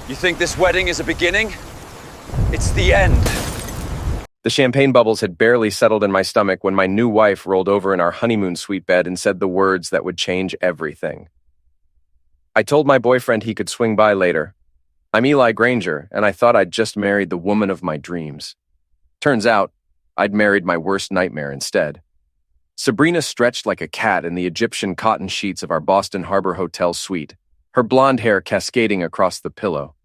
You think this wedding is a beginning? It's the end. The champagne bubbles had barely settled in my stomach when my new wife rolled over in our honeymoon suite bed and said the words that would change everything. I told my boyfriend he could swing by later. I'm Eli Granger, and I thought I'd just married the woman of my dreams. Turns out, I'd married my worst nightmare instead. Sabrina stretched like a cat in the Egyptian cotton sheets of our Boston Harbor Hotel suite, her blonde hair cascading across the pillow.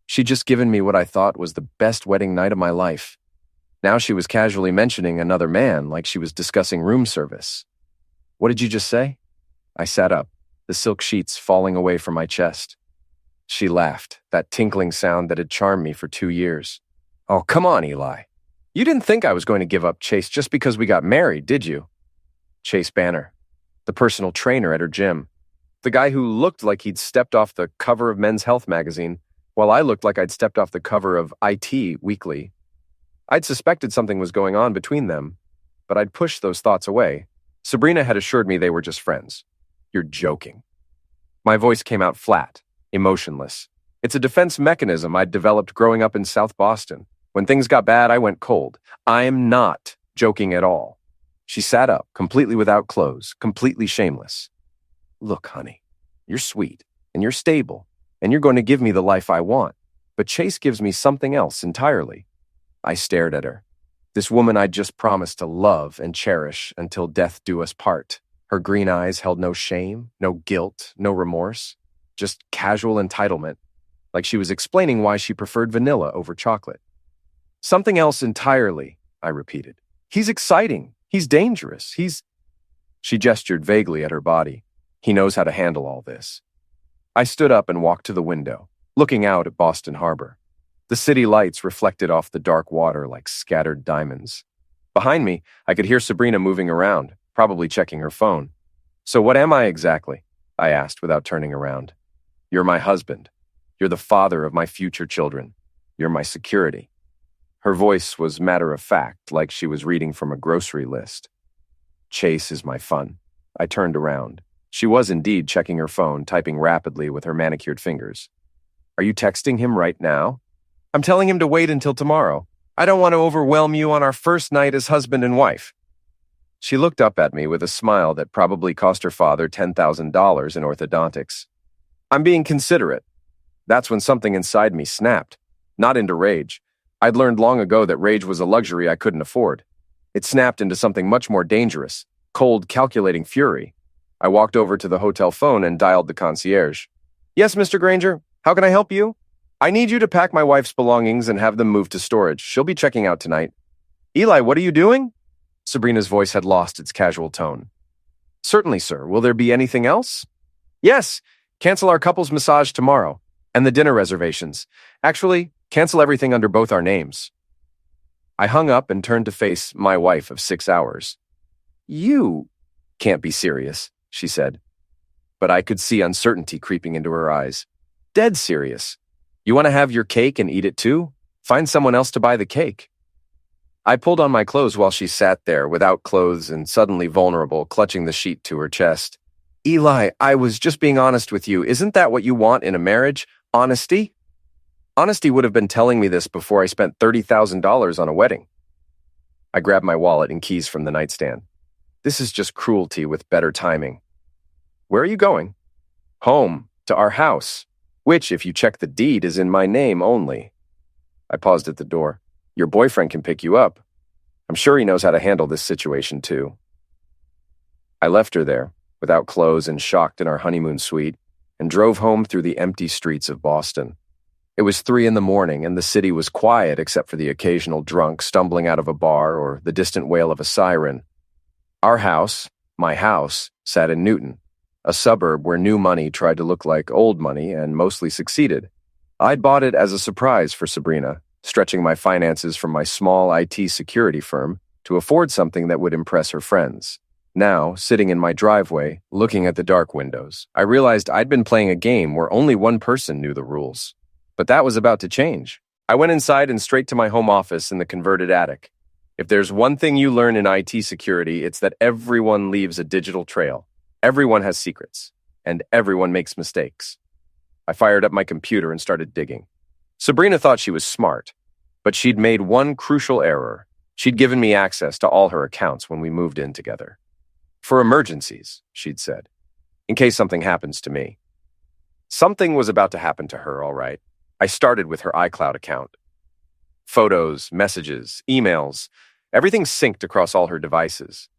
She'd just given me what I thought was the best wedding night of my life. Now she was casually mentioning another man like she was discussing room service. What did you just say? I sat up, the silk sheets falling away from my chest. She laughed, that tinkling sound that had charmed me for 2 years. Oh, come on, Eli. You didn't think I was going to give up Chase just because we got married, did you? Chase Banner, the personal trainer at her gym. The guy who looked like he'd stepped off the cover of Men's Health magazine, while I looked like I'd stepped off the cover of IT Weekly. I'd suspected something was going on between them, but I'd pushed those thoughts away. Sabrina had assured me they were just friends. You're joking. My voice came out flat, emotionless. It's a defense mechanism I'd developed growing up in South Boston. When things got bad, I went cold. I'm not joking at all. She sat up, completely without clothes, completely shameless. Look, honey, you're sweet, and you're stable, and you're going to give me the life I want. But Chase gives me something else entirely. I stared at her. This woman I'd just promised to love and cherish until death do us part. Her green eyes held no shame, no guilt, no remorse, just casual entitlement, like she was explaining why she preferred vanilla over chocolate. Something else entirely, I repeated. He's exciting. He's dangerous. She gestured vaguely at her body. He knows how to handle all this. I stood up and walked to the window, looking out at Boston Harbor. The city lights reflected off the dark water like scattered diamonds. Behind me, I could hear Sabrina moving around, probably checking her phone. So what am I exactly? I asked without turning around. You're my husband. You're the father of my future children. You're my security. Her voice was matter-of-fact, like she was reading from a grocery list. Chase is my fun. I turned around. She was indeed checking her phone, typing rapidly with her manicured fingers. Are you texting him right now? I'm telling him to wait until tomorrow. I don't want to overwhelm you on our first night as husband and wife. She looked up at me with a smile that probably cost her father $10,000 in orthodontics. I'm being considerate. That's when something inside me snapped, not into rage. I'd learned long ago that rage was a luxury I couldn't afford. It snapped into something much more dangerous, cold, calculating fury. I walked over to the hotel phone and dialed the concierge. Yes, Mr. Granger, how can I help you? I need you to pack my wife's belongings and have them moved to storage. She'll be checking out tonight. Eli, what are you doing? Sabrina's voice had lost its casual tone. Certainly, sir. Will there be anything else? Yes. Cancel our couple's massage tomorrow. And the dinner reservations. Actually, cancel everything under both our names. I hung up and turned to face my wife of 6 hours. You can't be serious, she said. But I could see uncertainty creeping into her eyes. Dead serious. You want to have your cake and eat it too? Find someone else to buy the cake. I pulled on my clothes while she sat there, without clothes and suddenly vulnerable, clutching the sheet to her chest. Eli, I was just being honest with you. Isn't that what you want in a marriage? Honesty? Honesty would have been telling me this before I spent $30,000 on a wedding. I grabbed my wallet and keys from the nightstand. This is just cruelty with better timing. Where are you going? Home, to our house, which, if you check the deed, is in my name only. I paused at the door. Your boyfriend can pick you up. I'm sure he knows how to handle this situation, too. I left her there, without clothes and shocked in our honeymoon suite, and drove home through the empty streets of Boston. It was 3 a.m, and the city was quiet except for the occasional drunk stumbling out of a bar or the distant wail of a siren. Our house, my house, sat in Newton, a suburb where new money tried to look like old money and mostly succeeded. I'd bought it as a surprise for Sabrina, stretching my finances from my small IT security firm to afford something that would impress her friends. Now, sitting in my driveway, looking at the dark windows, I realized I'd been playing a game where only one person knew the rules. But that was about to change. I went inside and straight to my home office in the converted attic. If there's one thing you learn in IT security, it's that everyone leaves a digital trail. Everyone has secrets, and everyone makes mistakes. I fired up my computer and started digging. Sabrina thought she was smart, but she'd made one crucial error. She'd given me access to all her accounts when we moved in together. For emergencies, she'd said, in case something happens to me. Something was about to happen to her, all right. I started with her iCloud account. Photos, messages, emails, everything synced across all her devices.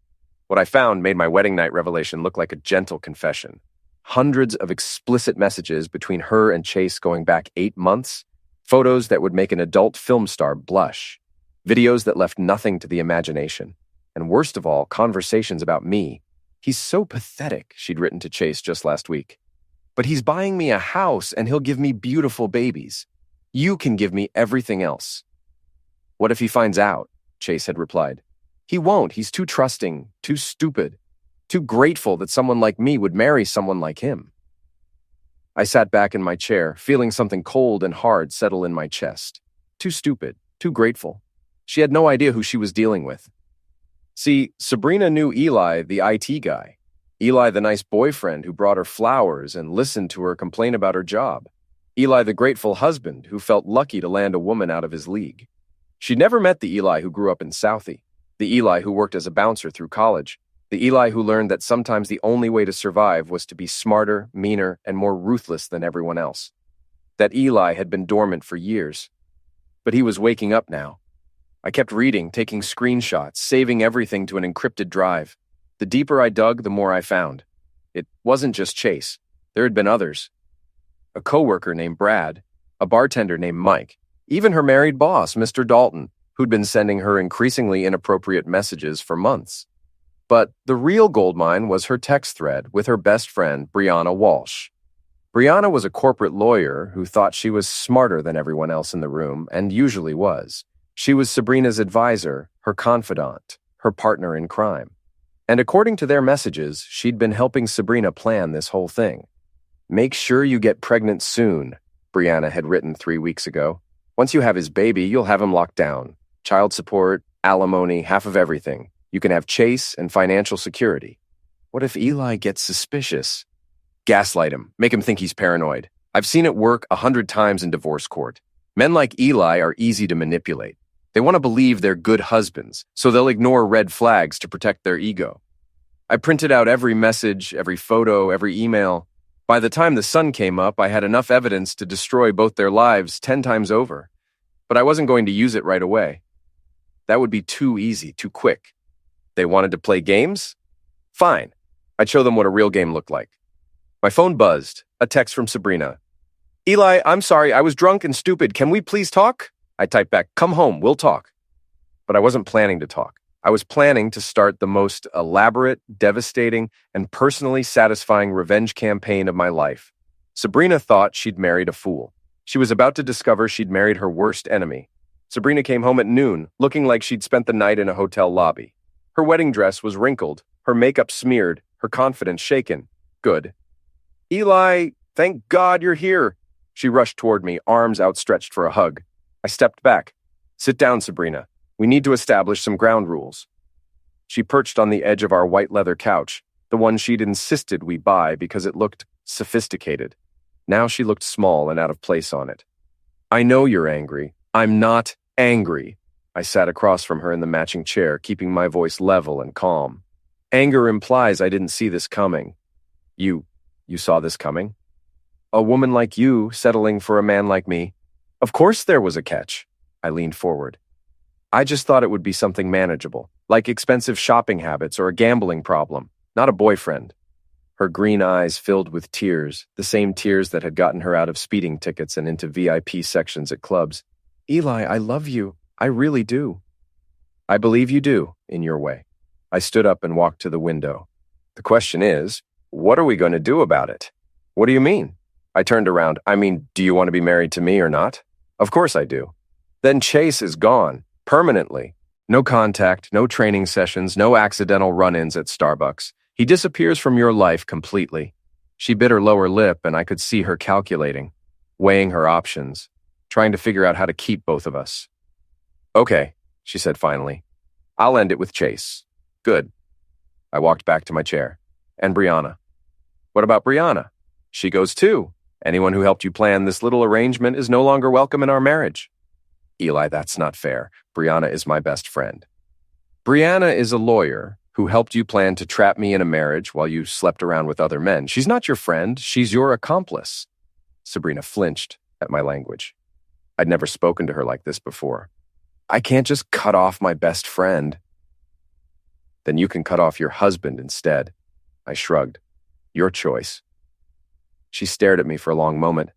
What I found made my wedding night revelation look like a gentle confession. Hundreds of explicit messages between her and Chase going back 8 months, photos that would make an adult film star blush, videos that left nothing to the imagination, and worst of all, conversations about me. "He's so pathetic," she'd written to Chase just last week. "But he's buying me a house and he'll give me beautiful babies. You can give me everything else." "What if he finds out?" Chase had replied. "He won't. He's too trusting, too stupid, too grateful that someone like me would marry someone like him." I sat back in my chair, feeling something cold and hard settle in my chest. Too stupid, too grateful. She had no idea who she was dealing with. See, Sabrina knew Eli, the IT guy. Eli, the nice boyfriend who brought her flowers and listened to her complain about her job. Eli, the grateful husband who felt lucky to land a woman out of his league. She'd never met the Eli who grew up in Southie, the Eli who worked as a bouncer through college, the Eli who learned that sometimes the only way to survive was to be smarter, meaner, and more ruthless than everyone else. That Eli had been dormant for years. But he was waking up now. I kept reading, taking screenshots, saving everything to an encrypted drive. The deeper I dug, the more I found. It wasn't just Chase. There had been others. A coworker named Brad, a bartender named Mike, even her married boss, Mr. Dalton, who'd been sending her increasingly inappropriate messages for months. But the real goldmine was her text thread with her best friend, Brianna Walsh. Brianna was a corporate lawyer who thought she was smarter than everyone else in the room, and usually was. She was Sabrina's advisor, her confidant, her partner in crime. And according to their messages, she'd been helping Sabrina plan this whole thing. "Make sure you get pregnant soon," Brianna had written 3 weeks ago. "Once you have his baby, you'll have him locked down. Child support, alimony, half of everything. You can have Chase and financial security." What if Eli gets suspicious? Gaslight him, make him think he's paranoid. I've seen it work 100 times in divorce court. Men like Eli are easy to manipulate. They want to believe they're good husbands, so they'll ignore red flags to protect their ego. I printed out every message, every photo, every email. By the time the sun came up, I had enough evidence to destroy both their lives 10 times over. But I wasn't going to use it right away. That would be too easy, too quick. They wanted to play games? Fine. I'd show them what a real game looked like. My phone buzzed. A text from Sabrina. "Eli, I'm sorry, I was drunk and stupid. Can we please talk?" I typed back, "Come home, we'll talk." But I wasn't planning to talk. I was planning to start the most elaborate, devastating, and personally satisfying revenge campaign of my life. Sabrina thought she'd married a fool. She was about to discover she'd married her worst enemy. Sabrina came home at noon, looking like she'd spent the night in a hotel lobby. Her wedding dress was wrinkled, her makeup smeared, her confidence shaken. Good. "Eli, thank God you're here." She rushed toward me, arms outstretched for a hug. I stepped back. "Sit down, Sabrina. We need to establish some ground rules." She perched on the edge of our white leather couch, the one she'd insisted we buy because it looked sophisticated. Now she looked small and out of place on it. "I know you're angry. I'm not angry." I sat across from her in the matching chair, keeping my voice level and calm. "Anger implies I didn't see this coming." You saw this coming? A woman like you settling for a man like me? Of course there was a catch. I leaned forward. I just thought it would be something manageable, like expensive shopping habits or a gambling problem, not a boyfriend. Her green eyes filled with tears, the same tears that had gotten her out of speeding tickets and into VIP sections at clubs. "Eli, I love you. I really do." "I believe you do, in your way." I stood up and walked to the window. "The question is, what are we going to do about it?" "What do you mean?" I turned around. "I mean, do you want to be married to me or not?" "Of course I do." "Then Chase is gone, permanently. No contact, no training sessions, no accidental run-ins at Starbucks. He disappears from your life completely." She bit her lower lip, and I could see her calculating, weighing her options, trying to figure out how to keep both of us. "Okay," she said finally. "I'll end it with Chase." "Good." I walked back to my chair. "And Brianna?" "What about Brianna?" "She goes too. Anyone who helped you plan this little arrangement is no longer welcome in our marriage. Eli, that's not fair. Brianna is my best friend. Brianna is a lawyer who helped you plan to trap me in a marriage while you slept around with other men. She's not your friend. She's your accomplice. Sabrina flinched at my language. I'd never spoken to her like this before. I can't just cut off my best friend. Then you can cut off your husband instead. I shrugged. Your choice. She stared at me for a long moment,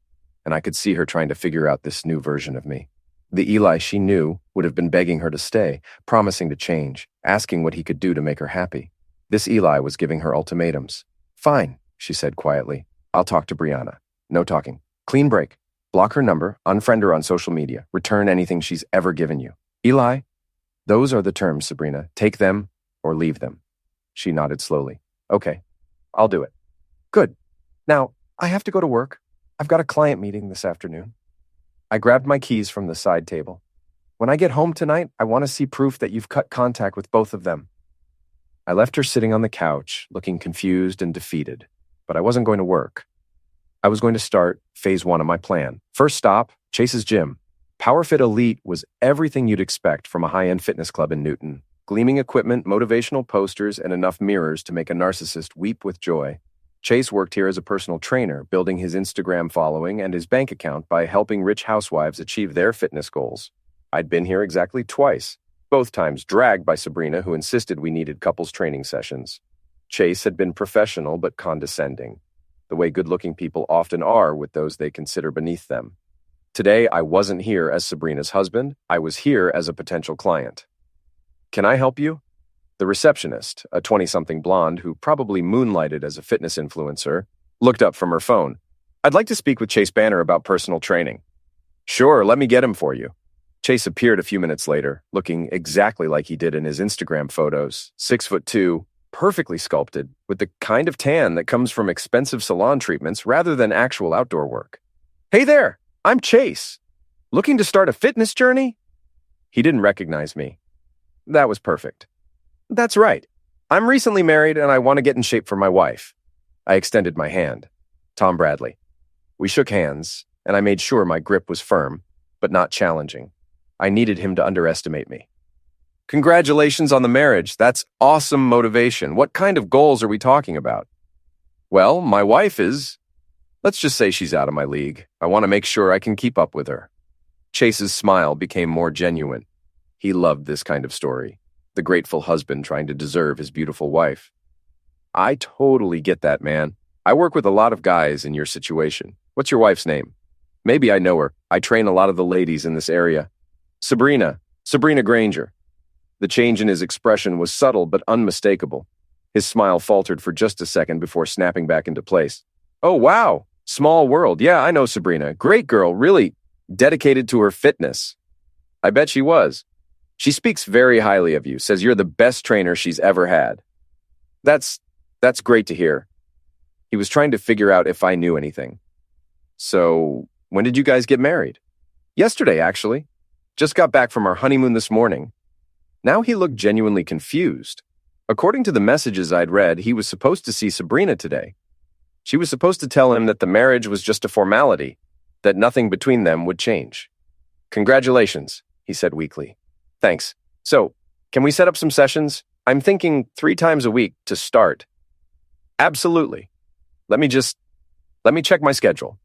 and I could see her trying to figure out this new version of me. The Eli she knew would have been begging her to stay, promising to change, asking what he could do to make her happy. This Eli was giving her ultimatums. Fine, she said quietly. I'll talk to Brianna. No talking. Clean break. Block her number, unfriend her on social media, return anything she's ever given you. Eli, those are the terms, Sabrina. Take them or leave them. She nodded slowly. Okay, I'll do it. Good. Now, I have to go to work. I've got a client meeting this afternoon. I grabbed my keys from the side table. When I get home tonight, I want to see proof that you've cut contact with both of them. I left her sitting on the couch, looking confused and defeated, but I wasn't going to work. I was going to start phase 1 of my plan. First stop, Chase's gym. PowerFit Elite was everything you'd expect from a high-end fitness club in Newton. Gleaming equipment, motivational posters, and enough mirrors to make a narcissist weep with joy. Chase worked here as a personal trainer, building his Instagram following and his bank account by helping rich housewives achieve their fitness goals. I'd been here exactly twice, both times dragged by Sabrina, who insisted we needed couples training sessions. Chase had been professional but condescending, the way good-looking people often are with those they consider beneath them. Today, I wasn't here as Sabrina's husband. I was here as a potential client. Can I help you? The receptionist, a 20-something blonde who probably moonlighted as a fitness influencer, looked up from her phone. I'd like to speak with Chase Banner about personal training. Sure, let me get him for you. Chase appeared a few minutes later, looking exactly like he did in his Instagram photos, 6'2", perfectly sculpted, with the kind of tan that comes from expensive salon treatments rather than actual outdoor work. Hey there, I'm Chase. Looking to start a fitness journey? He didn't recognize me. That was perfect. That's right. I'm recently married and I want to get in shape for my wife. I extended my hand. Tom Bradley. We shook hands, and I made sure my grip was firm, but not challenging. I needed him to underestimate me. Congratulations on the marriage. That's awesome motivation. What kind of goals are we talking about? Well, my wife is... Let's just say she's out of my league. I want to make sure I can keep up with her. Chase's smile became more genuine. He loved this kind of story. The grateful husband trying to deserve his beautiful wife. I totally get that, man. I work with a lot of guys in your situation. What's your wife's name? Maybe I know her. I train a lot of the ladies in this area. Sabrina Granger. The change in his expression was subtle but unmistakable. His smile faltered for just a second before snapping back into place. Oh, wow. Small world. Yeah, I know Sabrina. Great girl, really dedicated to her fitness. I bet she was. She speaks very highly of you, says you're the best trainer she's ever had. That's great to hear. He was trying to figure out if I knew anything. So, when did you guys get married? Yesterday, actually. Just got back from our honeymoon this morning. Now he looked genuinely confused. According to the messages I'd read, he was supposed to see Sabrina today. She was supposed to tell him that the marriage was just a formality, that nothing between them would change. Congratulations, he said weakly. Thanks. So, can we set up some sessions? I'm thinking 3 times a week to start. Absolutely. Let me check my schedule.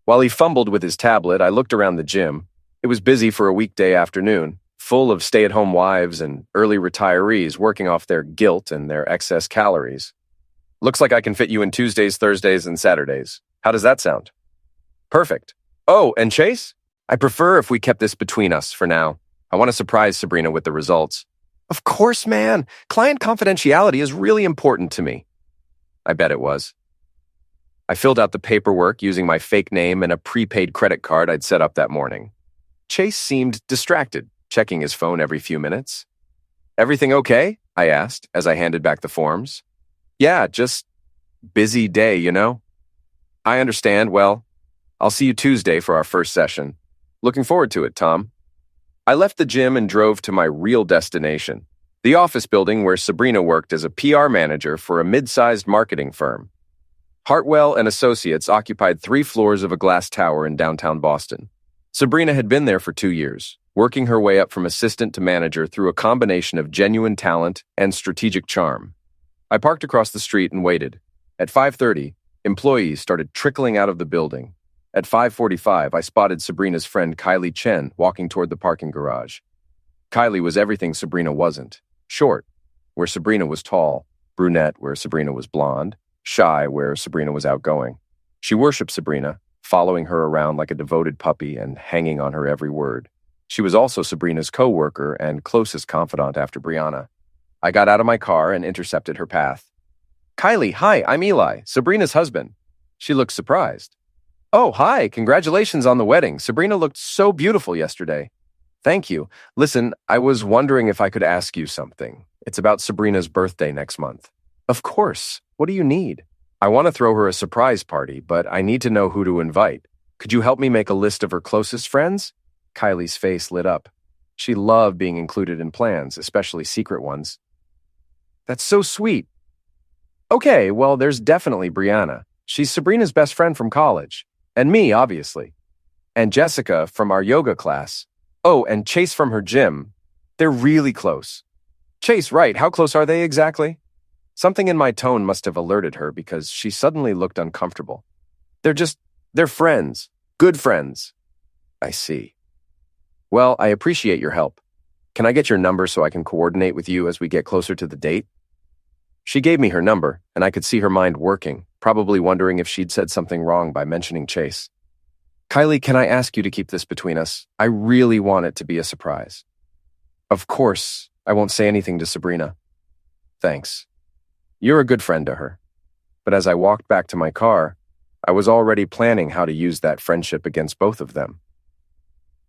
While he fumbled with his tablet, I looked around the gym. It was busy for a weekday afternoon, full of stay-at-home wives and early retirees working off their guilt and their excess calories. Looks like I can fit you in Tuesdays, Thursdays, and Saturdays. How does that sound? Perfect. Oh, and Chase? I prefer if we kept this between us for now. I want to surprise Sabrina with the results. Of course, man. Client confidentiality is really important to me. I bet it was. I filled out the paperwork using my fake name and a prepaid credit card I'd set up that morning. Chase seemed distracted, checking his phone every few minutes. Everything okay? I asked as I handed back the forms. Yeah, just busy day, you know? I understand. Well, I'll see you Tuesday for our first session. Looking forward to it, Tom. I left the gym and drove to my real destination, the office building where Sabrina worked as a PR manager for a mid-sized marketing firm. Hartwell and Associates occupied 3 floors of a glass tower in downtown Boston. Sabrina had been there for 2 years, working her way up from assistant to manager through a combination of genuine talent and strategic charm. I parked across the street and waited. At 5:30, employees started trickling out of the building. At 5:45, I spotted Sabrina's friend Kylie Chen walking toward the parking garage. Kylie was everything Sabrina wasn't. Short, where Sabrina was tall. Brunette, where Sabrina was blonde. Shy, where Sabrina was outgoing. She worshipped Sabrina, following her around like a devoted puppy and hanging on her every word. She was also Sabrina's co-worker and closest confidant after Brianna. I got out of my car and intercepted her path. "Kylie, hi, I'm Eli, Sabrina's husband." She looked surprised. "Oh, hi, congratulations on the wedding. Sabrina looked so beautiful yesterday." "Thank you. Listen, I was wondering if I could ask you something. It's about Sabrina's birthday next month." "Of course. What do you need?" "I want to throw her a surprise party, but I need to know who to invite. Could you help me make a list of her closest friends?" Kylie's face lit up. She loved being included in plans, especially secret ones. "That's so sweet." "Okay, well, there's definitely Brianna. She's Sabrina's best friend from college. And me, obviously. And Jessica from our yoga class. Oh, and Chase from her gym. They're really close." "Chase, right. How close are they exactly?" Something in my tone must have alerted her because she suddenly looked uncomfortable. They're friends. Good friends." "I see. Well, I appreciate your help. Can I get your number so I can coordinate with you as we get closer to the date?" She gave me her number, and I could see her mind working, probably wondering if she'd said something wrong by mentioning Chase. "Kylie, can I ask you to keep this between us? I really want it to be a surprise." "Of course. I won't say anything to Sabrina." "Thanks. You're a good friend to her." But as I walked back to my car, I was already planning how to use that friendship against both of them.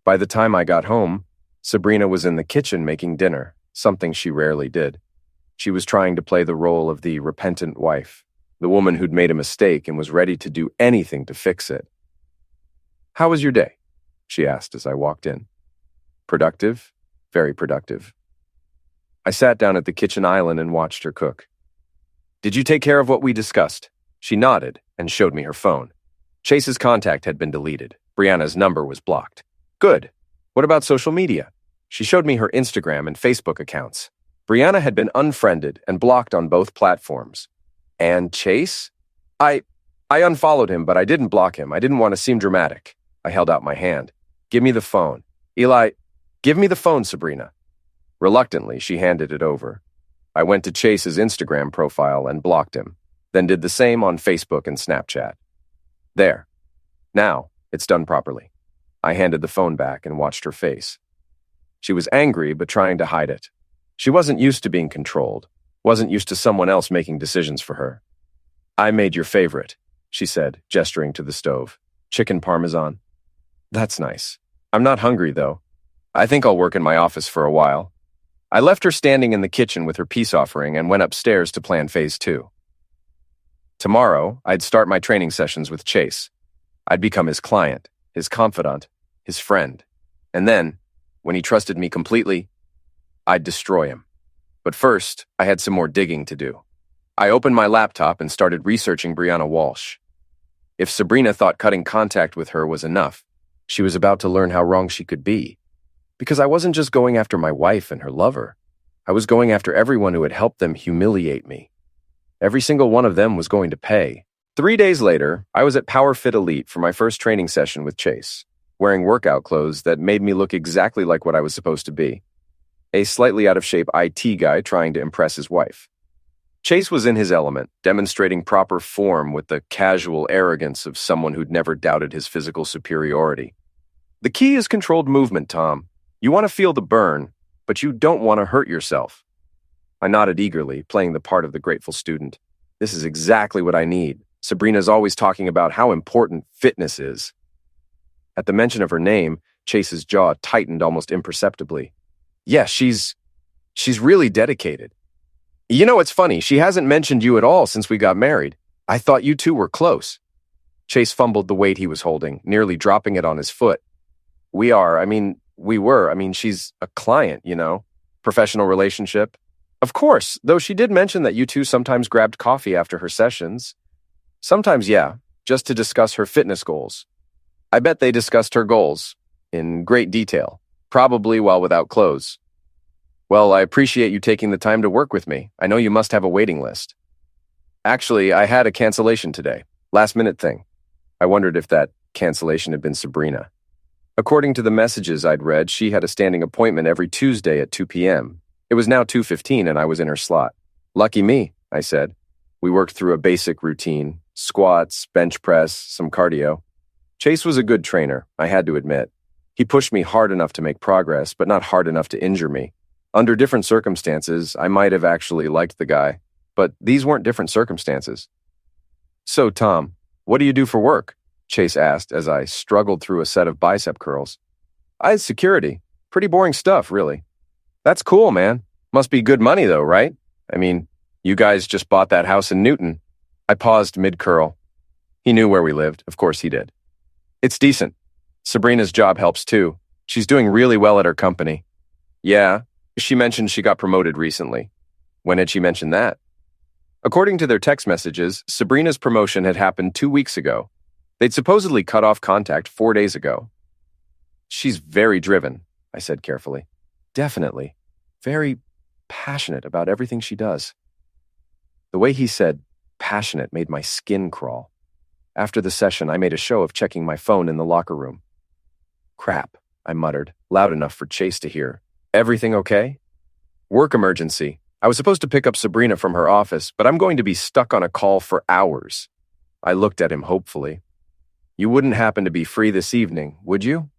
By the time I got home, Sabrina was in the kitchen making dinner, something she rarely did. She was trying to play the role of the repentant wife, the woman who'd made a mistake and was ready to do anything to fix it. "How was your day?" she asked as I walked in. "Productive? Very productive." I sat down at the kitchen island and watched her cook. "Did you take care of what we discussed?" She nodded and showed me her phone. Chase's contact had been deleted. Brianna's number was blocked. "Good. What about social media?" She showed me her Instagram and Facebook accounts. Brianna had been unfriended and blocked on both platforms. "And Chase?" I unfollowed him, but I didn't block him. I didn't want to seem dramatic. I held out my hand. "Give me the phone." "Eli, give me the phone, Sabrina." Reluctantly, she handed it over. I went to Chase's Instagram profile and blocked him, then did the same on Facebook and Snapchat. There. Now, it's done properly. I handed the phone back and watched her face. She was angry, but trying to hide it. She wasn't used to being controlled, wasn't used to someone else making decisions for her. "I made your favorite," she said, gesturing to the stove. "Chicken parmesan." "That's nice. I'm not hungry, though. I think I'll work in my office for a while." I left her standing in the kitchen with her peace offering and went upstairs to plan phase 2. Tomorrow, I'd start my training sessions with Chase. I'd become his client, his confidant, his friend. And then, when he trusted me completely, I'd destroy him. But first, I had some more digging to do. I opened my laptop and started researching Brianna Walsh. If Sabrina thought cutting contact with her was enough, she was about to learn how wrong she could be. Because I wasn't just going after my wife and her lover. I was going after everyone who had helped them humiliate me. Every single one of them was going to pay. 3 days later, I was at PowerFit Elite for my first training session with Chase, wearing workout clothes that made me look exactly like what I was supposed to be. A slightly out-of-shape IT guy trying to impress his wife. Chase was in his element, demonstrating proper form with the casual arrogance of someone who'd never doubted his physical superiority. "The key is controlled movement, Tom. You want to feel the burn, but you don't want to hurt yourself." I nodded eagerly, playing the part of the grateful student. This is exactly what I need. Sabrina's always talking about how important fitness is. At the mention of her name, Chase's jaw tightened almost imperceptibly. "Yeah, she's really dedicated. You know, it's funny, she hasn't mentioned you at all since we got married. I thought you two were close." Chase fumbled the weight he was holding, nearly dropping it on his foot. We were. She's a client, Professional relationship. Of course, though she did mention that you two sometimes grabbed coffee after her sessions. Sometimes, yeah, just to discuss her fitness goals. I bet they discussed her goals in great detail, probably while without clothes. Well, I appreciate you taking the time to work with me. I know you must have a waiting list. Actually, I had a cancellation today. Last-minute thing. I wondered if that cancellation had been Sabrina. According to the messages I'd read, she had a standing appointment every Tuesday at 2 p.m. It was now 2:15 and I was in her slot. Lucky me, I said. We worked through a basic routine, squats, bench press, some cardio. Chase was a good trainer, I had to admit. He pushed me hard enough to make progress, but not hard enough to injure me. Under different circumstances, I might have actually liked the guy, but these weren't different circumstances. So, Tom, what do you do for work? Chase asked as I struggled through a set of bicep curls. I had security. Pretty boring stuff, really. That's cool, man. Must be good money, though, right? I mean, you guys just bought that house in Newton. I paused mid-curl. He knew where we lived. Of course he did. It's decent. Sabrina's job helps, too. She's doing really well at her company. Yeah, she mentioned she got promoted recently. When had she mentioned that? According to their text messages, Sabrina's promotion had happened 2 weeks ago. They'd supposedly cut off contact 4 days ago. She's very driven, I said carefully. Definitely. Very passionate about everything she does. The way he said passionate made my skin crawl. After the session, I made a show of checking my phone in the locker room. Crap, I muttered, loud enough for Chase to hear. Everything okay? Work emergency. I was supposed to pick up Sabrina from her office, but I'm going to be stuck on a call for hours. I looked at him hopefully. You wouldn't happen to be free this evening, would you?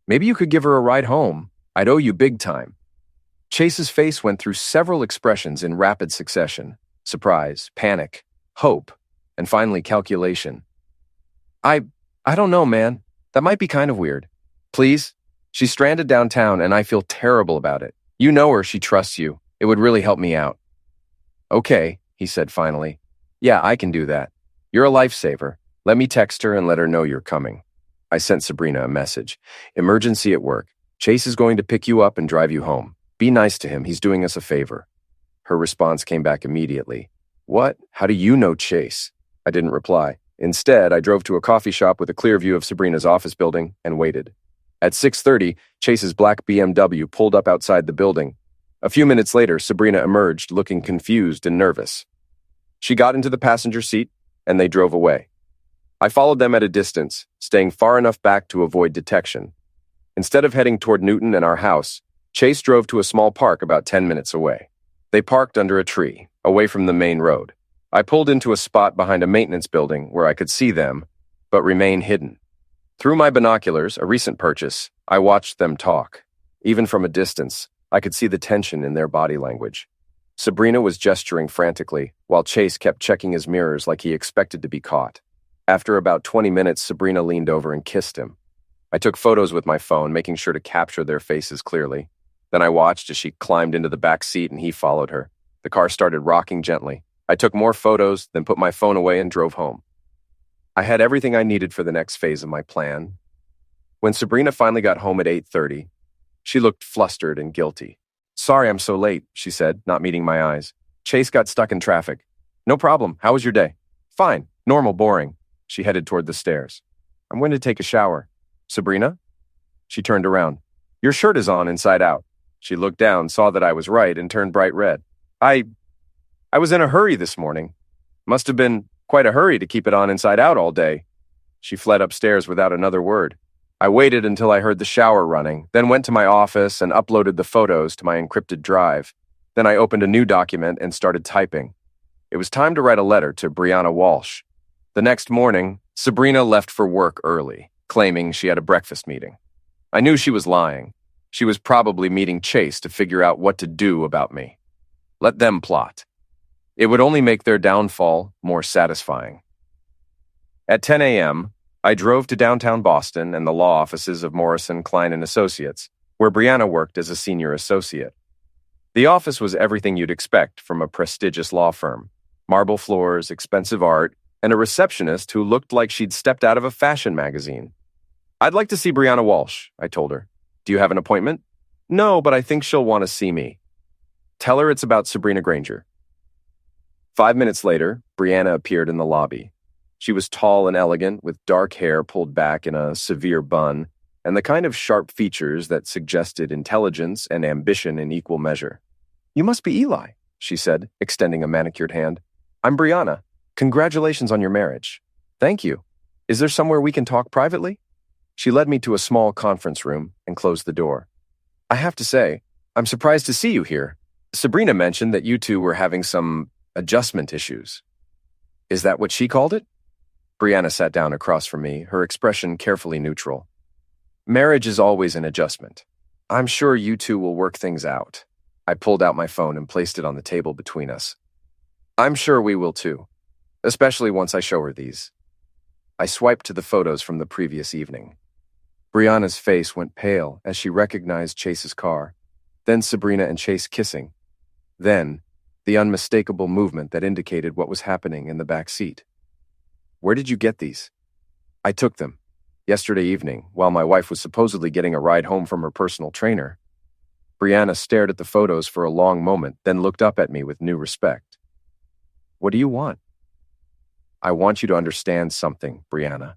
Maybe you could give her a ride home. I'd owe you big time. Chase's face went through several expressions in rapid succession. Surprise, panic, hope, and finally calculation. I don't know, man. That might be kind of weird. Please? She's stranded downtown and I feel terrible about it. You know her, she trusts you. It would really help me out. Okay, he said finally. Yeah, I can do that. You're a lifesaver. Let me text her and let her know you're coming. I sent Sabrina a message. Emergency at work. Chase is going to pick you up and drive you home. Be nice to him. He's doing us a favor. Her response came back immediately. What? How do you know Chase? I didn't reply. Instead, I drove to a coffee shop with a clear view of Sabrina's office building and waited. At 6:30, Chase's black BMW pulled up outside the building. A few minutes later, Sabrina emerged, looking confused and nervous. She got into the passenger seat, and they drove away. I followed them at a distance, staying far enough back to avoid detection. Instead of heading toward Newton and our house, Chase drove to a small park about 10 minutes away. They parked under a tree, away from the main road. I pulled into a spot behind a maintenance building where I could see them, but remain hidden. Through my binoculars, a recent purchase, I watched them talk. Even from a distance, I could see the tension in their body language. Sabrina was gesturing frantically, while Chase kept checking his mirrors like he expected to be caught. After about 20 minutes, Sabrina leaned over and kissed him. I took photos with my phone, making sure to capture their faces clearly. Then I watched as she climbed into the back seat and he followed her. The car started rocking gently. I took more photos, then put my phone away and drove home. I had everything I needed for the next phase of my plan. When Sabrina finally got home at 8:30, she looked flustered and guilty. Sorry I'm so late, she said, not meeting my eyes. Chase got stuck in traffic. No problem. How was your day? Fine. Normal, boring. She headed toward the stairs. I'm going to take a shower. Sabrina? She turned around. Your shirt is on inside out. She looked down, saw that I was right, and turned bright red. I was in a hurry this morning. Must have been quite a hurry to keep it on inside out all day. She fled upstairs without another word. I waited until I heard the shower running, then went to my office and uploaded the photos to my encrypted drive. Then I opened a new document and started typing. It was time to write a letter to Brianna Walsh. The next morning, Sabrina left for work early, claiming she had a breakfast meeting. I knew she was lying. She was probably meeting Chase to figure out what to do about me. Let them plot. It would only make their downfall more satisfying. At 10 a.m., I drove to downtown Boston and the law offices of Morrison, Klein & Associates, where Brianna worked as a senior associate. The office was everything you'd expect from a prestigious law firm. Marble floors, expensive art, and a receptionist who looked like she'd stepped out of a fashion magazine. I'd like to see Brianna Walsh, I told her. Do you have an appointment? No, but I think she'll want to see me. Tell her it's about Sabrina Granger. 5 minutes later, Brianna appeared in the lobby. She was tall and elegant, with dark hair pulled back in a severe bun, and the kind of sharp features that suggested intelligence and ambition in equal measure. "You must be Eli," she said, extending a manicured hand. "I'm Brianna. Congratulations on your marriage." "Thank you. Is there somewhere we can talk privately?" She led me to a small conference room and closed the door. "I have to say, I'm surprised to see you here. Sabrina mentioned that you two were having some adjustment issues." "Is that what she called it?" Brianna sat down across from me, her expression carefully neutral. "Marriage is always an adjustment. I'm sure you two will work things out." I pulled out my phone and placed it on the table between us. "I'm sure we will too, especially once I show her these." I swiped to the photos from the previous evening. Brianna's face went pale as she recognized Chase's car, then Sabrina and Chase kissing, then the unmistakable movement that indicated what was happening in the back seat. "Where did you get these?" "I took them yesterday evening while my wife was supposedly getting a ride home from her personal trainer." Brianna stared at the photos for a long moment, then looked up at me with new respect. "What do you want?" "I want you to understand something, Brianna.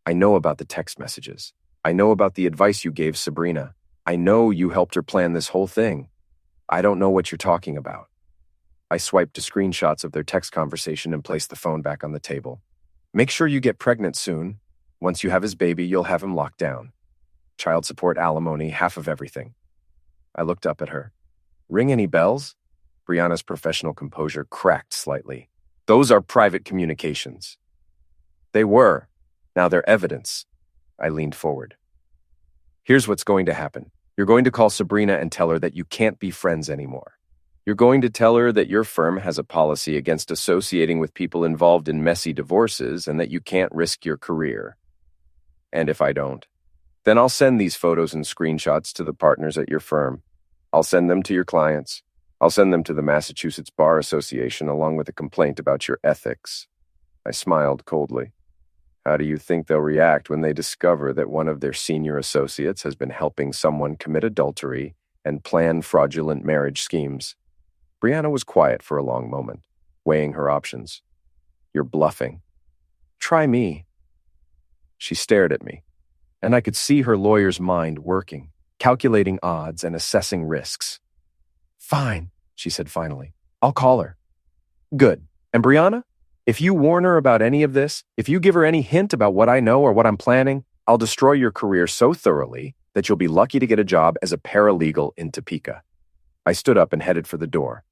I know about the text messages. I know about the advice you gave Sabrina. I know you helped her plan this whole thing. I don't know what you're talking about." I swiped to screenshots of their text conversation and placed the phone back on the table. "Make sure you get pregnant soon. Once you have his baby, you'll have him locked down. Child support, alimony, half of everything." I looked up at her. "Ring any bells?" Brianna's professional composure cracked slightly. "Those are private communications." "They were. Now they're evidence." I leaned forward. "Here's what's going to happen. You're going to call Sabrina and tell her that you can't be friends anymore. You're going to tell her that your firm has a policy against associating with people involved in messy divorces and that you can't risk your career. And if I don't, then I'll send these photos and screenshots to the partners at your firm. I'll send them to your clients. I'll send them to the Massachusetts Bar Association along with a complaint about your ethics." I smiled coldly. "How do you think they'll react when they discover that one of their senior associates has been helping someone commit adultery and plan fraudulent marriage schemes?" Brianna was quiet for a long moment, weighing her options. "You're bluffing." "Try me." She stared at me, and I could see her lawyer's mind working, calculating odds and assessing risks. "Fine," she said finally. "I'll call her." "Good. And Brianna, if you warn her about any of this, if you give her any hint about what I know or what I'm planning, I'll destroy your career so thoroughly that you'll be lucky to get a job as a paralegal in Topeka." I stood up and headed for the door.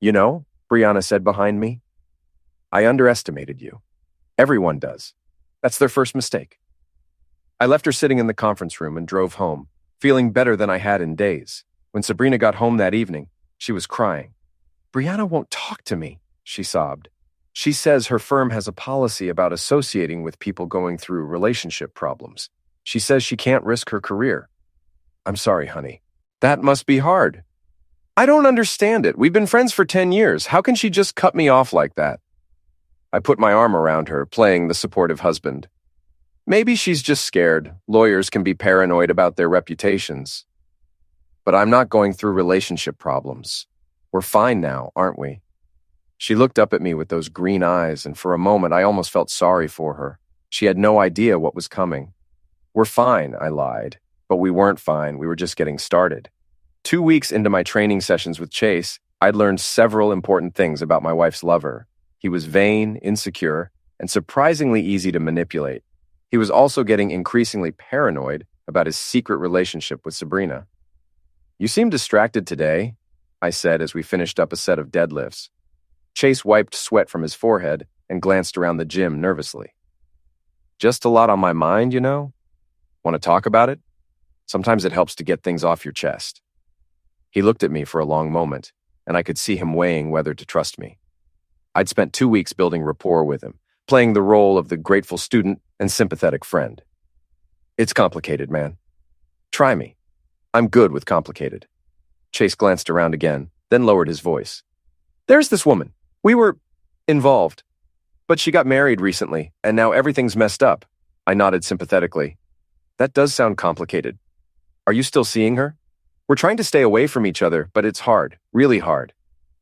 "You know," Brianna said behind me, "I underestimated you. Everyone does. That's their first mistake." I left her sitting in the conference room and drove home, feeling better than I had in days. When Sabrina got home that evening, she was crying. "Brianna won't talk to me," she sobbed. "She says her firm has a policy about associating with people going through relationship problems. She says she can't risk her career." "I'm sorry, honey. That must be hard." "I don't understand it. We've been friends for 10 years. How can she just cut me off like that?" I put my arm around her, playing the supportive husband. "Maybe she's just scared. Lawyers can be paranoid about their reputations. But I'm not going through relationship problems. We're fine now, aren't we?" She looked up at me with those green eyes, and for a moment I almost felt sorry for her. She had no idea what was coming. "We're fine," I lied. But we weren't fine. We were just getting started. 2 weeks into my training sessions with Chase, I'd learned several important things about my wife's lover. He was vain, insecure, and surprisingly easy to manipulate. He was also getting increasingly paranoid about his secret relationship with Sabrina. "You seem distracted today," I said as we finished up a set of deadlifts. Chase wiped sweat from his forehead and glanced around the gym nervously. "Just a lot on my mind, you know. Want to talk about it? Sometimes it helps to get things off your chest." He looked at me for a long moment, and I could see him weighing whether to trust me. I'd spent 2 weeks building rapport with him, playing the role of the grateful student and sympathetic friend. "It's complicated, man. Try me. I'm good with complicated." Chase glanced around again, then lowered his voice. "There's this woman. We were involved. But she got married recently, and now everything's messed up." I nodded sympathetically. "That does sound complicated. Are you still seeing her? We're trying to stay away from each other, but it's hard, really hard.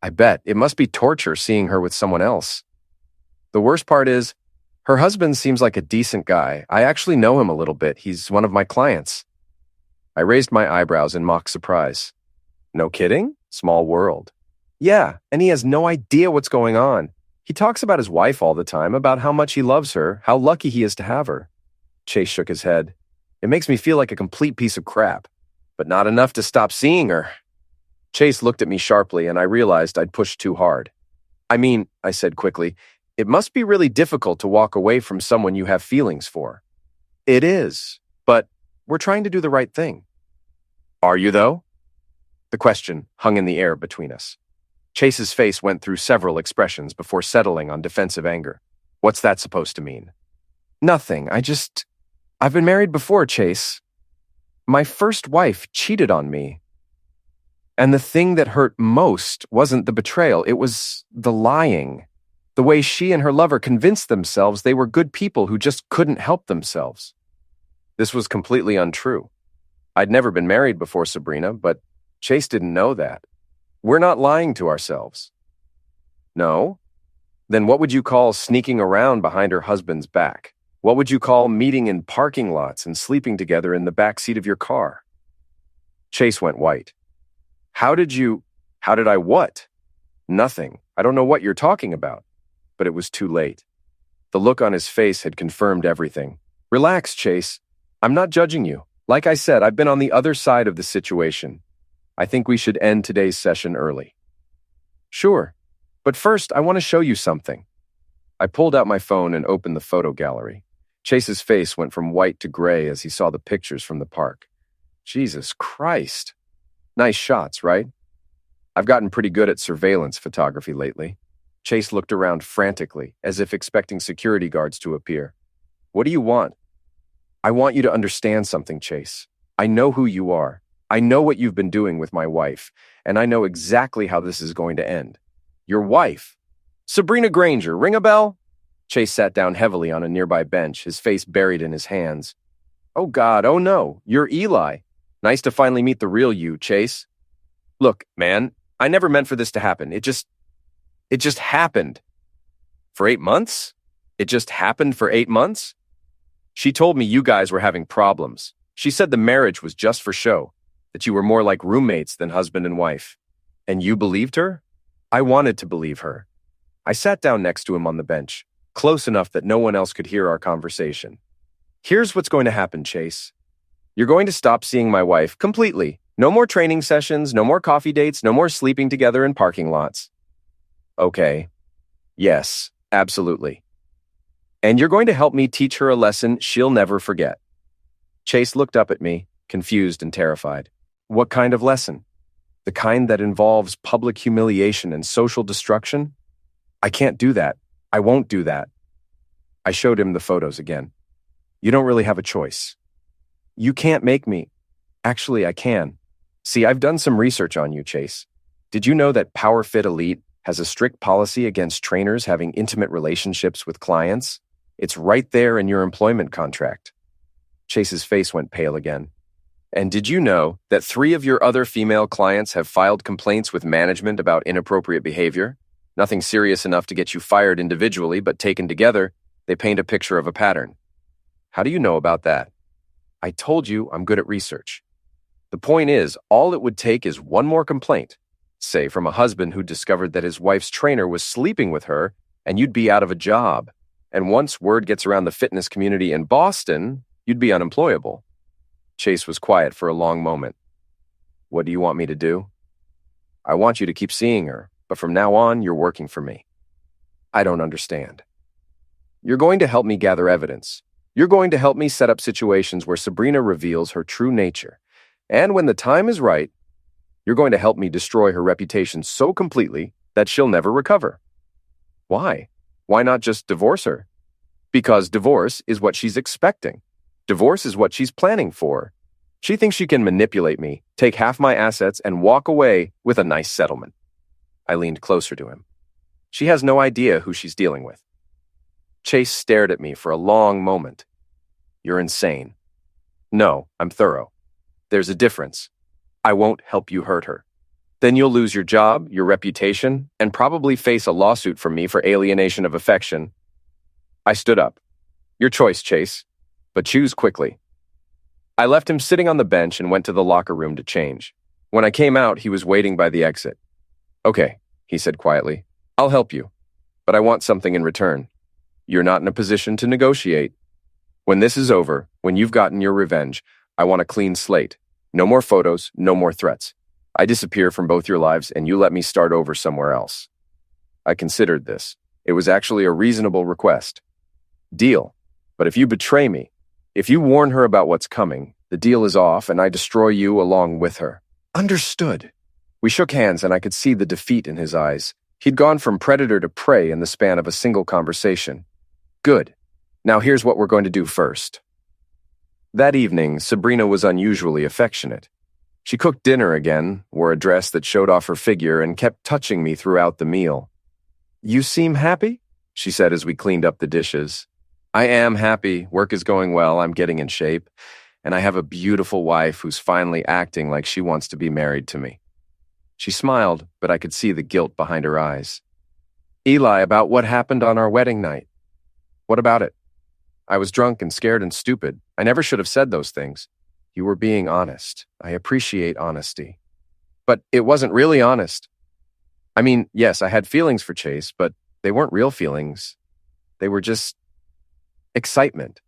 I bet it must be torture seeing her with someone else. The worst part is, Her husband seems like a decent guy. I actually know him a little bit. He's one of my clients. I raised my eyebrows in mock surprise. No kidding? Small world. Yeah, and he has no idea what's going on. He talks about his wife all the time, about how much he loves her, how lucky he is to have her. Chase shook his head. It makes me feel like a complete piece of crap, but not enough to stop seeing her. Chase looked at me sharply, and I realized I'd pushed too hard. I said quickly, it must be really difficult to walk away from someone you have feelings for. It is, but we're trying to do the right thing. Are you, though? The question hung in the air between us. Chase's face went through several expressions before settling on defensive anger. What's that supposed to mean? Nothing. I've been married before, Chase. My first wife cheated on me. And the thing that hurt most wasn't the betrayal, it was the lying. The way she and her lover convinced themselves they were good people who just couldn't help themselves. This was completely untrue. I'd never been married before Sabrina, but Chase didn't know that. We're not lying to ourselves. No? Then what would you call sneaking around behind her husband's back? What would you call meeting in parking lots and sleeping together in the back seat of your car? Chase went white. How did I what? Nothing. I don't know what you're talking about. But it was too late. The look on his face had confirmed everything. Relax, Chase. I'm not judging you. Like I said, I've been on the other side of the situation. I think we should end today's session early. Sure. But first, I want to show you something. I pulled out my phone and opened the photo gallery. Chase's face went from white to gray as he saw the pictures from the park. Jesus Christ. Nice shots, right? I've gotten pretty good at surveillance photography lately. Chase looked around frantically, as if expecting security guards to appear. What do you want? I want you to understand something, Chase. I know who you are. I know what you've been doing with my wife, and I know exactly how this is going to end. Your wife? Sabrina Granger, ring a bell? Chase sat down heavily on a nearby bench, his face buried in his hands. Oh God, oh no, you're Eli. Nice to finally meet the real you, Chase. Look, man, I never meant for this to happen. It just happened. For 8 months? It just happened for 8 months? She told me you guys were having problems. She said the marriage was just for show, that you were more like roommates than husband and wife. And you believed her? I wanted to believe her. I sat down next to him on the bench, close enough that no one else could hear our conversation. Here's what's going to happen, Chase. You're going to stop seeing my wife completely. No more training sessions, no more coffee dates, no more sleeping together in parking lots. Okay. Yes, absolutely. And you're going to help me teach her a lesson she'll never forget. Chase looked up at me, confused and terrified. What kind of lesson? The kind that involves public humiliation and social destruction? I can't do that. I won't do that. I showed him the photos again. You don't really have a choice. You can't make me. Actually, I can. See, I've done some research on you, Chase. Did you know that PowerFit Elite has a strict policy against trainers having intimate relationships with clients? It's right there in your employment contract. Chase's face went pale again. And did you know that 3 of your other female clients have filed complaints with management about inappropriate behavior? Nothing serious enough to get you fired individually, but taken together, they paint a picture of a pattern. How do you know about that? I told you I'm good at research. The point is, all it would take is one more complaint, say from a husband who discovered that his wife's trainer was sleeping with her, and you'd be out of a job. And once word gets around the fitness community in Boston, you'd be unemployable. Chase was quiet for a long moment. What do you want me to do? I want you to keep seeing her, but from now on, you're working for me. I don't understand. You're going to help me gather evidence. You're going to help me set up situations where Sabrina reveals her true nature. And when the time is right, you're going to help me destroy her reputation so completely that she'll never recover. Why? Why not just divorce her? Because divorce is what she's expecting. Divorce is what she's planning for. She thinks she can manipulate me, take half my assets, and walk away with a nice settlement. I leaned closer to him. She has no idea who she's dealing with. Chase stared at me for a long moment. You're insane. No, I'm thorough. There's a difference. I won't help you hurt her. Then you'll lose your job, your reputation, and probably face a lawsuit from me for alienation of affection. I stood up. Your choice, Chase, but choose quickly. I left him sitting on the bench and went to the locker room to change. When I came out, he was waiting by the exit. Okay, he said quietly. I'll help you, but I want something in return. You're not in a position to negotiate. When this is over, when you've gotten your revenge, I want a clean slate. No more photos, no more threats. I disappear from both your lives and you let me start over somewhere else. I considered this. It was actually a reasonable request. Deal. But if you betray me, if you warn her about what's coming, the deal is off and I destroy you along with her. Understood. We shook hands and I could see the defeat in his eyes. He'd gone from predator to prey in the span of a single conversation. Good. Now here's what we're going to do first. That evening, Sabrina was unusually affectionate. She cooked dinner again, wore a dress that showed off her figure, and kept touching me throughout the meal. You seem happy? She said as we cleaned up the dishes. I am happy. Work is going well. I'm getting in shape. And I have a beautiful wife who's finally acting like she wants to be married to me. She smiled, but I could see the guilt behind her eyes. Eli, about what happened on our wedding night. What about it? I was drunk and scared and stupid. I never should have said those things. You were being honest. I appreciate honesty. But it wasn't really honest. I mean, yes, I had feelings for Chase, but they weren't real feelings. They were just excitement,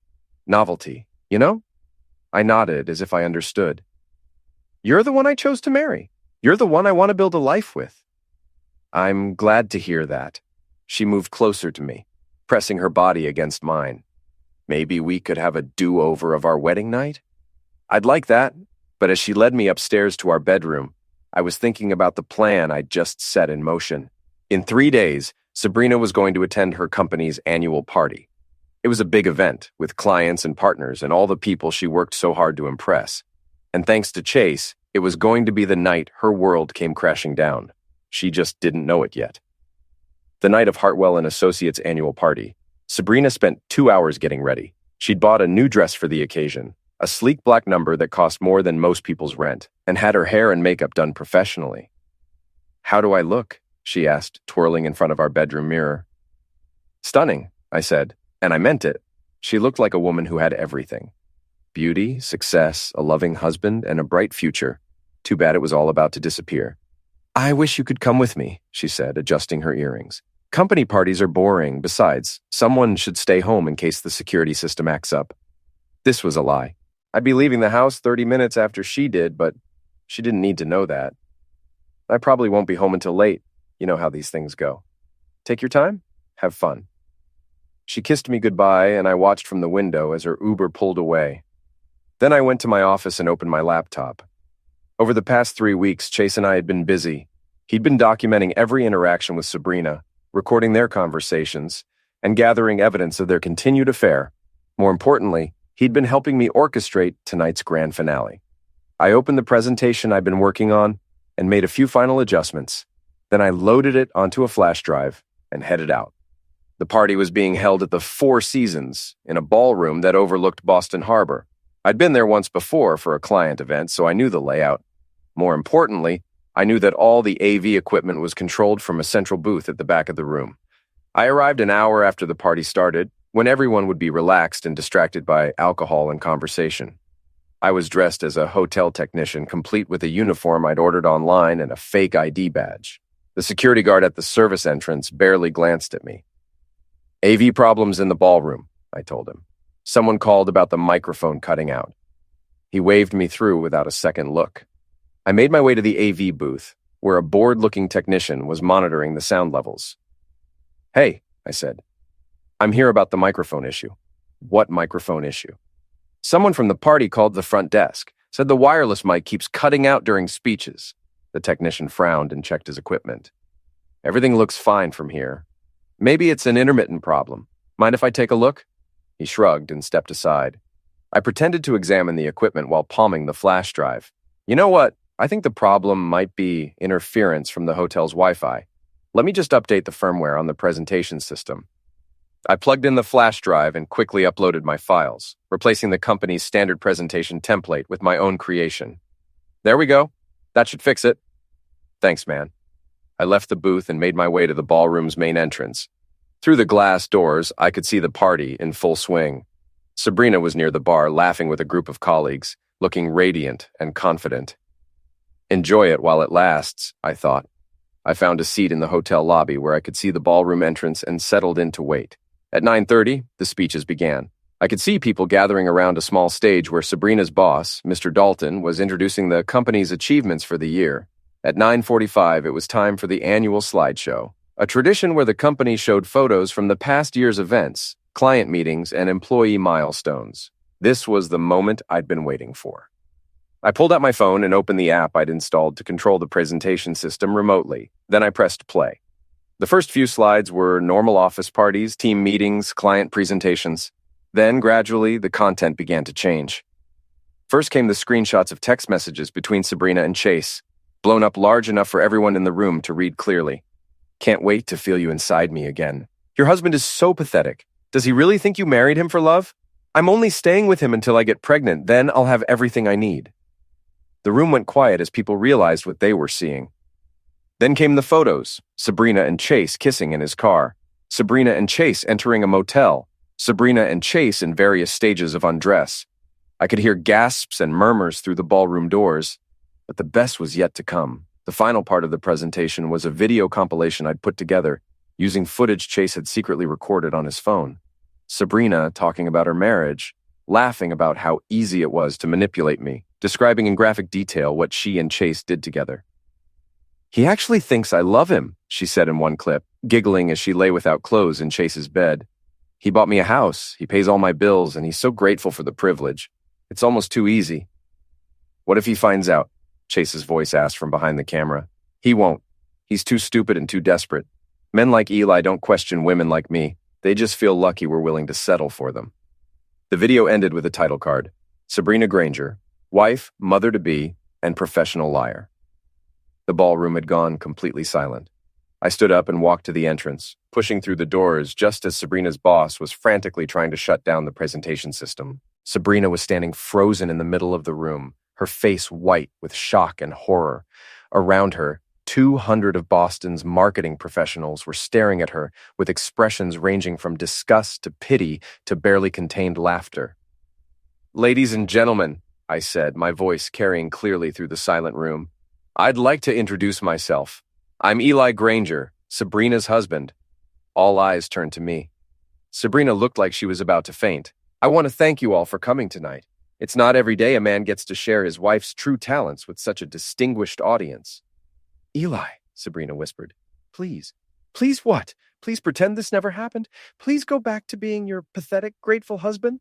novelty, you know? I nodded as if I understood. You're the one I chose to marry. You're the one I want to build a life with. I'm glad to hear that. She moved closer to me, pressing her body against mine. Maybe we could have a do-over of our wedding night? I'd like that, but as she led me upstairs to our bedroom, I was thinking about the plan I'd just set in motion. In 3 days, Sabrina was going to attend her company's annual party. It was a big event, with clients and partners and all the people she worked so hard to impress. And thanks to Chase, it was going to be the night her world came crashing down. She just didn't know it yet. The night of Hartwell and Associates' annual party, Sabrina spent 2 hours getting ready. She'd bought a new dress for the occasion, a sleek black number that cost more than most people's rent, and had her hair and makeup done professionally. How do I look? She asked, twirling in front of our bedroom mirror. Stunning, I said, and I meant it. She looked like a woman who had everything. Beauty, success, a loving husband, and a bright future. Too bad it was all about to disappear. I wish you could come with me, she said, adjusting her earrings. Company parties are boring. Besides, someone should stay home in case the security system acts up. This was a lie. I'd be leaving the house 30 minutes after she did, but she didn't need to know that. I probably won't be home until late. You know how these things go. Take your time. Have fun. She kissed me goodbye, and I watched from the window as her Uber pulled away. Then I went to my office and opened my laptop. Over the past 3 weeks, Chase and I had been busy. He'd been documenting every interaction with Sabrina, recording their conversations, and gathering evidence of their continued affair. More importantly, he'd been helping me orchestrate tonight's grand finale. I opened the presentation I'd been working on and made a few final adjustments. Then I loaded it onto a flash drive and headed out. The party was being held at the Four Seasons in a ballroom that overlooked Boston Harbor. I'd been there once before for a client event, so I knew the layout. More importantly, I knew that all the AV equipment was controlled from a central booth at the back of the room. I arrived an hour after the party started, when everyone would be relaxed and distracted by alcohol and conversation. I was dressed as a hotel technician, complete with a uniform I'd ordered online and a fake ID badge. The security guard at the service entrance barely glanced at me. AV problems in the ballroom, I told him. Someone called about the microphone cutting out. He waved me through without a second look. I made my way to the AV booth, where a bored-looking technician was monitoring the sound levels. Hey, I said. I'm here about the microphone issue. What microphone issue? Someone from the party called the front desk, said the wireless mic keeps cutting out during speeches. The technician frowned and checked his equipment. Everything looks fine from here. Maybe it's an intermittent problem. Mind if I take a look? He shrugged and stepped aside. I pretended to examine the equipment while palming the flash drive. You know what? I think the problem might be interference from the hotel's Wi-Fi. Let me just update the firmware on the presentation system. I plugged in the flash drive and quickly uploaded my files, replacing the company's standard presentation template with my own creation. There we go. That should fix it. Thanks, man. I left the booth and made my way to the ballroom's main entrance. Through the glass doors, I could see the party in full swing. Sabrina was near the bar, laughing with a group of colleagues, looking radiant and confident. Enjoy it while it lasts, I thought. I found a seat in the hotel lobby where I could see the ballroom entrance and settled in to wait. At 9:30, the speeches began. I could see people gathering around a small stage where Sabrina's boss, Mr. Dalton, was introducing the company's achievements for the year. At 9:45, it was time for the annual slideshow, a tradition where the company showed photos from the past year's events, client meetings, and employee milestones. This was the moment I'd been waiting for. I pulled out my phone and opened the app I'd installed to control the presentation system remotely. Then I pressed play. The first few slides were normal office parties, team meetings, client presentations. Then, gradually, the content began to change. First came the screenshots of text messages between Sabrina and Chase, blown up large enough for everyone in the room to read clearly. Can't wait to feel you inside me again. Your husband is so pathetic. Does he really think you married him for love? I'm only staying with him until I get pregnant, then I'll have everything I need. The room went quiet as people realized what they were seeing. Then came the photos, Sabrina and Chase kissing in his car, Sabrina and Chase entering a motel, Sabrina and Chase in various stages of undress. I could hear gasps and murmurs through the ballroom doors, but the best was yet to come. The final part of the presentation was a video compilation I'd put together, using footage Chase had secretly recorded on his phone. Sabrina talking about her marriage, laughing about how easy it was to manipulate me, describing in graphic detail what she and Chase did together. He actually thinks I love him, she said in one clip, giggling as she lay without clothes in Chase's bed. He bought me a house, he pays all my bills, and he's so grateful for the privilege. It's almost too easy. What if he finds out? Chase's voice asked from behind the camera. He won't. He's too stupid and too desperate. Men like Eli don't question women like me. They just feel lucky we're willing to settle for them. The video ended with a title card. Sabrina Granger, wife, mother-to-be, and professional liar. The ballroom had gone completely silent. I stood up and walked to the entrance, pushing through the doors just as Sabrina's boss was frantically trying to shut down the presentation system. Sabrina was standing frozen in the middle of the room, her face white with shock and horror. Around her, 200 of Boston's marketing professionals were staring at her with expressions ranging from disgust to pity to barely contained laughter. "Ladies and gentlemen," I said, my voice carrying clearly through the silent room, "I'd like to introduce myself. I'm Eli Granger, Sabrina's husband." All eyes turned to me. Sabrina looked like she was about to faint. "I want to thank you all for coming tonight. It's not every day a man gets to share his wife's true talents with such a distinguished audience." "Eli," Sabrina whispered, "please. Please what? Please pretend this never happened? Please go back to being your pathetic, grateful husband?"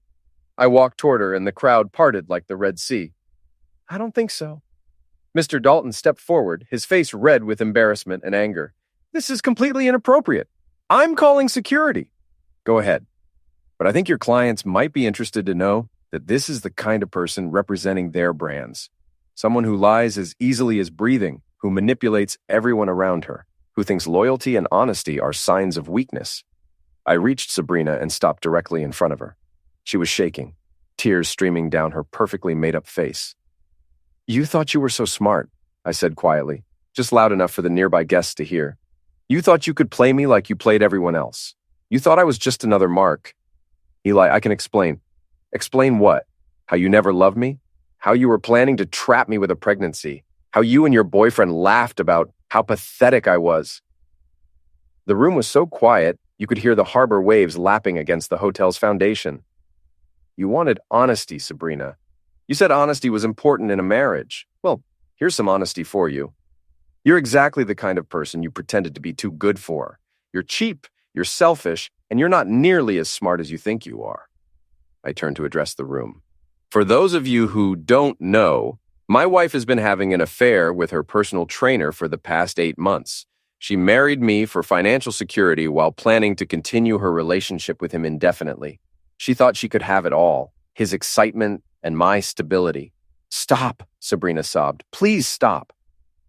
I walked toward her and the crowd parted like the Red Sea. "I don't think so." Mr. Dalton stepped forward, his face red with embarrassment and anger. "This is completely inappropriate. I'm calling security." "Go ahead. But I think your clients might be interested to know that this is the kind of person representing their brands. Someone who lies as easily as breathing, who manipulates everyone around her, who thinks loyalty and honesty are signs of weakness." I reached Sabrina and stopped directly in front of her. She was shaking, tears streaming down her perfectly made-up face. "You thought you were so smart," I said quietly, just loud enough for the nearby guests to hear. "You thought you could play me like you played everyone else. You thought I was just another mark." "Eli, I can explain." "Explain what? How you never loved me? How you were planning to trap me with a pregnancy? How you and your boyfriend laughed about how pathetic I was?" The room was so quiet, you could hear the harbor waves lapping against the hotel's foundation. "You wanted honesty, Sabrina. You said honesty was important in a marriage. Well, here's some honesty for you. You're exactly the kind of person you pretended to be too good for. You're cheap, you're selfish, and you're not nearly as smart as you think you are." I turned to address the room. "For those of you who don't know, my wife has been having an affair with her personal trainer for the past 8 months. She married me for financial security while planning to continue her relationship with him indefinitely. She thought she could have it all, his excitement and my stability." "Stop," Sabrina sobbed. "Please stop."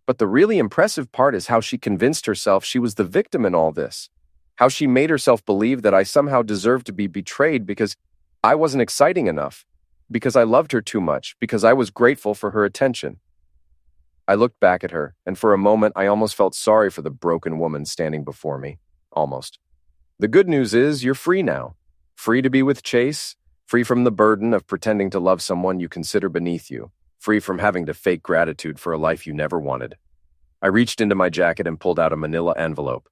"But the really impressive part is how she convinced herself she was the victim in all this. How she made herself believe that I somehow deserved to be betrayed because I wasn't exciting enough, because I loved her too much, because I was grateful for her attention." I looked back at her, and for a moment I almost felt sorry for the broken woman standing before me. Almost. The good news is you're free now. Free to be with Chase, free from the burden of pretending to love someone you consider beneath you, free from having to fake gratitude for a life you never wanted. I reached into my jacket and pulled out a manila envelope.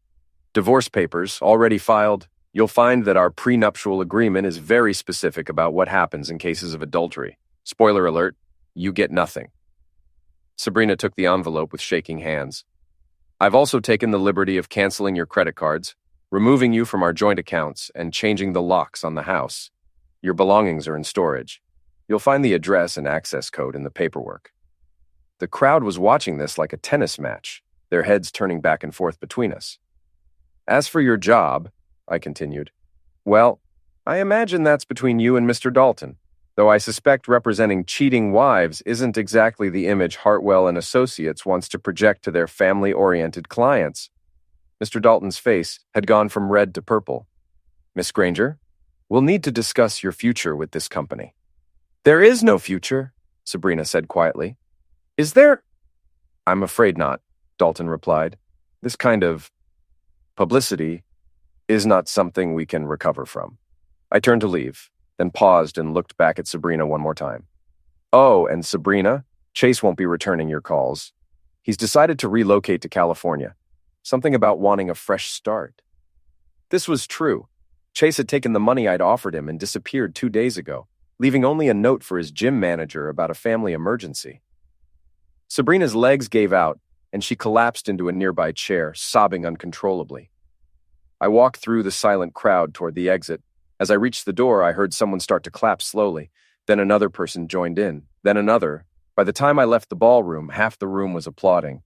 Divorce papers, already filed. You'll find that our prenuptial agreement is very specific about what happens in cases of adultery. Spoiler alert, you get nothing. Sabrina took the envelope with shaking hands. I've also taken the liberty of canceling your credit cards, removing you from our joint accounts, and changing the locks on the house. Your belongings are in storage. You'll find the address and access code in the paperwork. The crowd was watching this like a tennis match, their heads turning back and forth between us. As for your job, I continued, well, I imagine that's between you and Mr. Dalton, though I suspect representing cheating wives isn't exactly the image Hartwell and Associates wants to project to their family-oriented clients. Mr. Dalton's face had gone from red to purple. Miss Granger, we'll need to discuss your future with this company. There is no future, Sabrina said quietly. Is there? I'm afraid not, Dalton replied. This kind of publicity is not something we can recover from. I turned to leave, then paused and looked back at Sabrina one more time. Oh, and Sabrina, Chase won't be returning your calls. He's decided to relocate to California. Something about wanting a fresh start. This was true. Chase had taken the money I'd offered him and disappeared 2 days ago, leaving only a note for his gym manager about a family emergency. Sabrina's legs gave out, and she collapsed into a nearby chair, sobbing uncontrollably. I walked through the silent crowd toward the exit. As I reached the door, I heard someone start to clap slowly. Then another person joined in, then another. By the time I left the ballroom, half the room was applauding.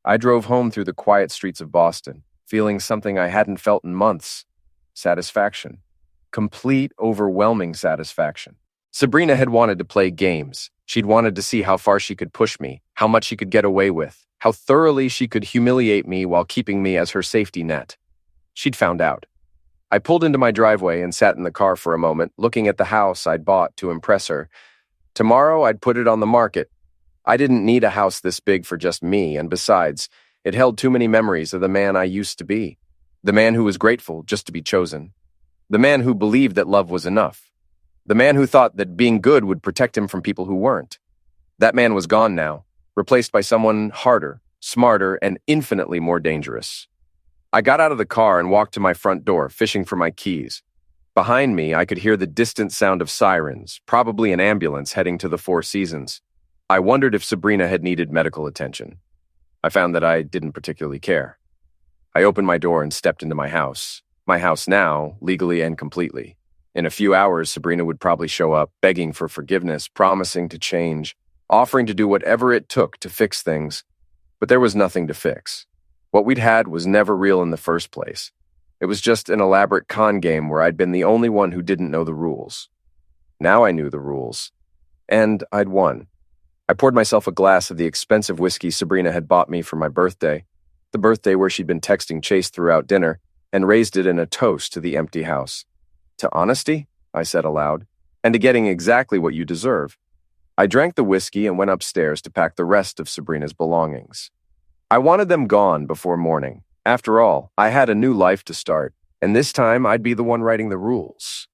I drove home through the quiet streets of Boston, feeling something I hadn't felt in months. Satisfaction. Complete, overwhelming satisfaction. Sabrina had wanted to play games. She'd wanted to see how far she could push me, how much she could get away with, how thoroughly she could humiliate me while keeping me as her safety net. She'd found out. I pulled into my driveway and sat in the car for a moment, looking at the house I'd bought to impress her. Tomorrow, I'd put it on the market. I didn't need a house this big for just me, and besides, it held too many memories of the man I used to be. The man who was grateful just to be chosen. The man who believed that love was enough. The man who thought that being good would protect him from people who weren't. That man was gone now, replaced by someone harder, smarter, and infinitely more dangerous. I got out of the car and walked to my front door, fishing for my keys. Behind me, I could hear the distant sound of sirens, probably an ambulance heading to the Four Seasons. I wondered if Sabrina had needed medical attention. I found that I didn't particularly care. I opened my door and stepped into my house. My house now, legally and completely. In a few hours, Sabrina would probably show up, begging for forgiveness, promising to change, offering to do whatever it took to fix things. But there was nothing to fix. What we'd had was never real in the first place. It was just an elaborate con game where I'd been the only one who didn't know the rules. Now I knew the rules. And I'd won. I poured myself a glass of the expensive whiskey Sabrina had bought me for my birthday, the birthday where she'd been texting Chase throughout dinner, and raised it in a toast to the empty house. To honesty, I said aloud, and to getting exactly what you deserve. I drank the whiskey and went upstairs to pack the rest of Sabrina's belongings. I wanted them gone before morning. After all, I had a new life to start, and this time I'd be the one writing the rules.